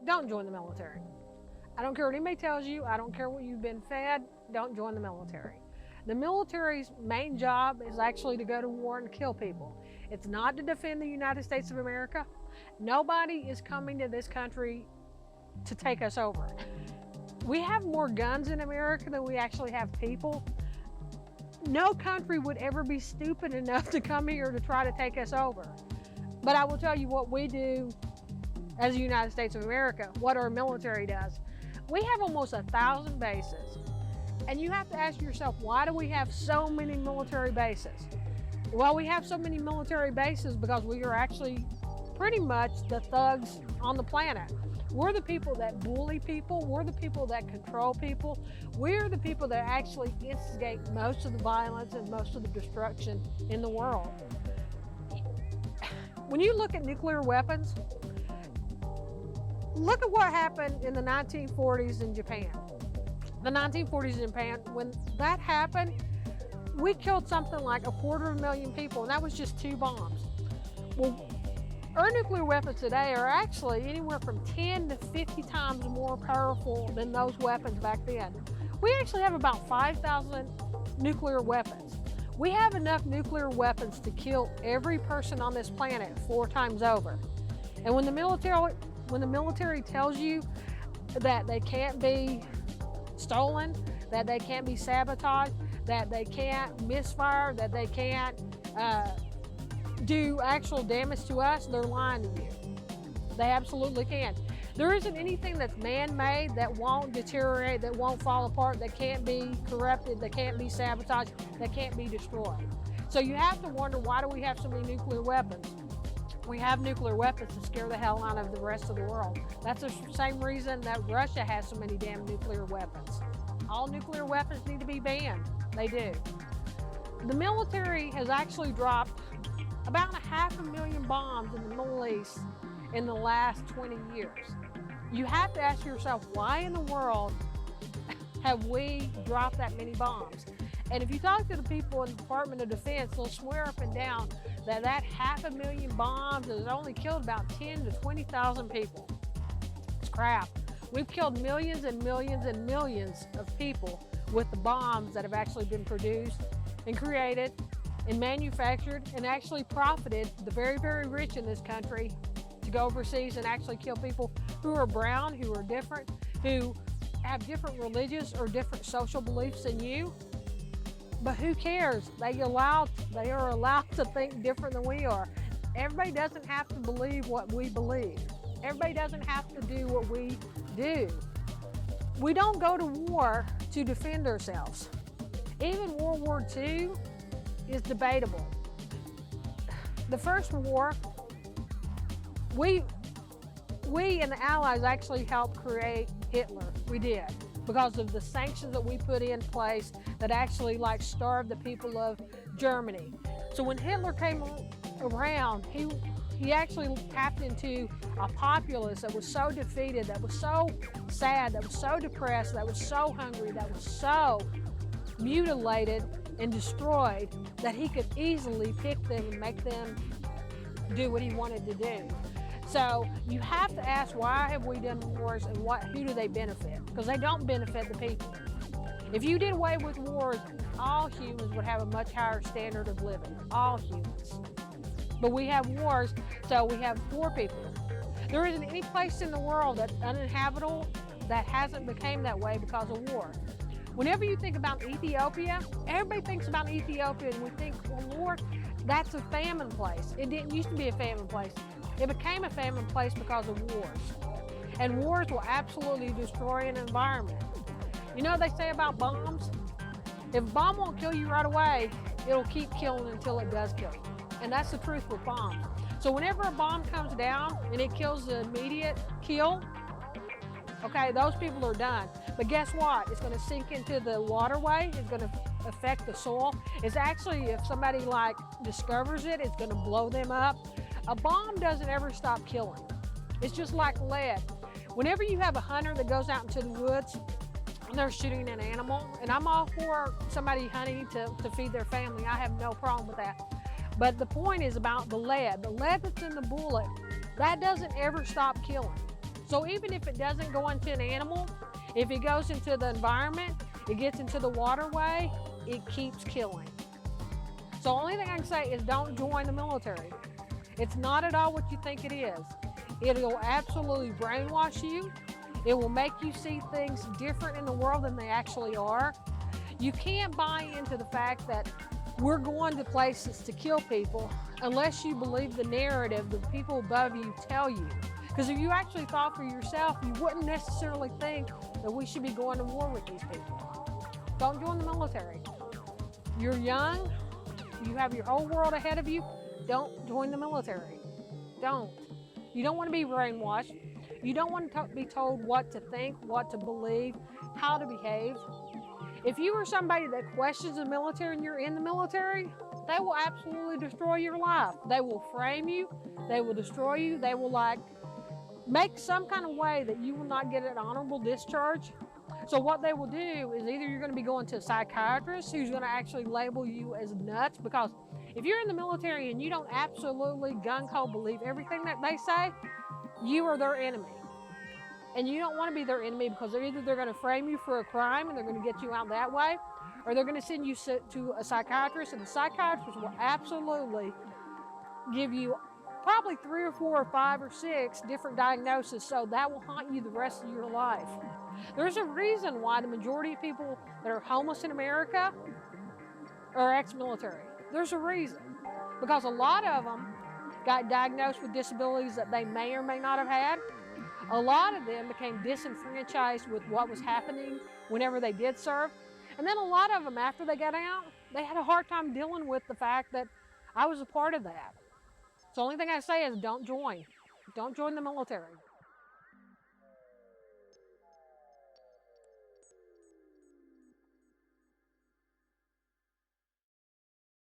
don't join the military. I don't care what anybody tells you. I don't care what you've been fed. Don't join the military. The military's main job is actually to go to war and kill people. It's not to defend the United States of America. Nobody is coming to this country to take us over. We have more guns in America than we actually have people. No country would ever be stupid enough to come here to try to take us over. But I will tell you what we do as the United States of America, what our military does. We have almost 1,000 bases. And you have to ask yourself, why do we have so many military bases? Well, we have so many military bases because we are actually pretty much the thugs on the planet. We're the people that bully people. We're the people that control people. We're the people that actually instigate most of the violence and most of the destruction in the world. When you look at nuclear weapons, look at what happened in the 1940s in Japan. The 1940s in Japan, when that happened, we killed something like 250,000 people, and that was just 2 bombs. Well, our nuclear weapons today are actually anywhere from 10 to 50 times more powerful than those weapons back then. We actually have about 5,000 nuclear weapons. We have enough nuclear weapons to kill every person on this planet 4 times over. And when the military tells you that they can't be stolen, that they can't be sabotaged, that they can't misfire, that they can't do actual damage to us, they're lying to you. They absolutely can. There isn't anything that's man-made that won't deteriorate, that won't fall apart, that can't be corrupted, that can't be sabotaged, that can't be destroyed. So you have to wonder, why do we have so many nuclear weapons? We have nuclear weapons to scare the hell out of the rest of the world. That's the same reason that Russia has so many damn nuclear weapons. All nuclear weapons need to be banned. They do. The military has actually dropped about 500,000 bombs in the Middle East in the last 20 years. You have to ask yourself, why in the world have we dropped that many bombs? And if you talk to the people in the Department of Defense, they'll swear up and down that 500,000 bombs has only killed about 10 to 20,000 people. It's crap. We've killed millions and millions and millions of people with the bombs that have actually been produced and created and manufactured and actually profited the very, very rich in this country to go overseas and actually kill people who are brown, who are different, who have different religious or different social beliefs than you. But who cares? They are allowed to think different than we are. Everybody doesn't have to believe what we believe. Everybody doesn't have to do what we do. We don't go to war to defend ourselves. Even World War II is debatable. The first war, we and the Allies actually helped create Hitler. We did, because of the sanctions that we put in place that actually starved the people of Germany. So when Hitler came around, he actually tapped into a populace that was so defeated, that was so sad, that was so depressed, that was so hungry, that was so mutilated and destroyed, that he could easily pick them and make them do what he wanted to do. So you have to ask, why have we done wars, and who do they benefit? Because they don't benefit the people. If you did away with wars, all humans would have a much higher standard of living, all humans. But we have wars, so we have poor people. There isn't any place in the world that's uninhabitable that hasn't become that way because of war. Whenever you think about Ethiopia, everybody thinks about Ethiopia and we think, well, Lord, that's a famine place. It didn't used to be a famine place. It became a famine place because of wars. And wars will absolutely destroy an environment. You know what they say about bombs? If a bomb won't kill you right away, it'll keep killing until it does kill you. And that's the truth with bombs. So whenever a bomb comes down and it kills the immediate kill, okay, those people are done. But guess what? It's going to sink into the waterway. It's going to affect the soil. It's actually, if somebody discovers it, it's going to blow them up. A bomb doesn't ever stop killing. It's just like lead. Whenever you have a hunter that goes out into the woods and they're shooting an animal, and I'm all for somebody hunting to feed their family. I have no problem with that. But the point is about the lead. The lead that's in the bullet, that doesn't ever stop killing. So even if it doesn't go into an animal, if it goes into the environment, it gets into the waterway, it keeps killing. So the only thing I can say is don't join the military. It's not at all what you think it is. It'll absolutely brainwash you. It will make you see things different in the world than they actually are. You can't buy into the fact that we're going to places to kill people unless you believe the narrative the people above you tell you. Because if you actually thought for yourself, you wouldn't necessarily think that we should be going to war with these people. Don't join the military. You're young, you have your whole world ahead of you. Don't join the military. Don't. You don't want to be brainwashed. You don't want to be told what to think, what to believe, how to behave. If you are somebody that questions the military and you're in the military, they will absolutely destroy your life. They will frame you. They will destroy you. They will make some kind of way that you will not get an honorable discharge. So what they will do is either you're going to be going to a psychiatrist who's going to actually label you as nuts, because if you're in the military and you don't absolutely gung-ho believe everything that they say, you are their enemy. And you don't want to be their enemy, because either they're going to frame you for a crime and they're going to get you out that way, or they're going to send you to a psychiatrist, and the psychiatrist will absolutely give you probably 3 or 4 or 5 or 6 different diagnoses, so that will haunt you the rest of your life. There's a reason why the majority of people that are homeless in America are ex-military. There's a reason, because a lot of them got diagnosed with disabilities that they may or may not have had. A lot of them became disenfranchised with what was happening whenever they did serve. And then a lot of them, after they got out, they had a hard time dealing with the fact that I was a part of that. So the only thing I say is don't join. Don't join the military.